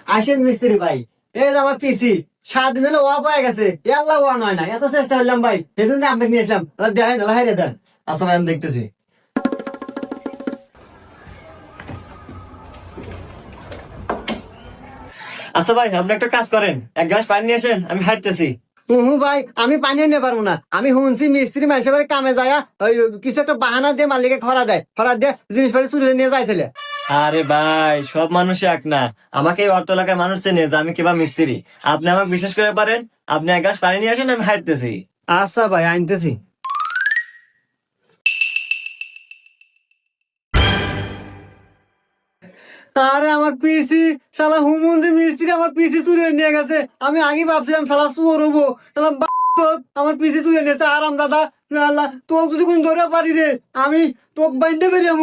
আসেন মিস্ত্রি ভাই, এই যে আমার পিসি 7 দিন হলো ওয়া পায়ে গেছে, আল্লাহ ওয়া নয় না, এত চেষ্টা করলাম ভাই, সেদিন আপনাকে নিয়ে আসলাম, দেখেন হাইরে দেন। আচ্ছা ভাই আমি দেখতেছি। আচ্ছা ভাই আপনি একটা কাজ করেন, এক গ্লাস পানি নিয়ে আসেন, আমি হাঁটতেছি। ভাই আমি পানি নিতে পারবো না, আমি শুনছি মিস্ত্রি মানুষের বাড়ি কামে যায় ওই কিছু একটা বাহানা দিয়ে মালিকে খরা দিয়ে জিনিসপাতি চুরি নিয়ে যাইছিলে। আরে ভাই সব মানুষ এক না, আমাকে এই অর্থ এলাকার মানুষ চেনে যে আমি কিবা মিস্ত্রি। আপনি আমাকে বিশ্বাস করে পারেন, আপনি এক গ্লাস পানি নিয়ে আসেন, আমি হাঁটতেছি। আচ্ছা ভাই আনতেছি। আরে আমার পিসি, শালা হুমন্দি মিস্ত্রি আমার পিসি চুরি নিয়ে গেছে। আমি আগে ভাবছিলাম শালা চুর হবো, শালা আমার পিসি চুরি নিয়েছে। আরাম দাদা, আল্লাহ তোকে যদি কোন ধরে পারি রে, আমি তোকে বাইন্দে বেরিয়ে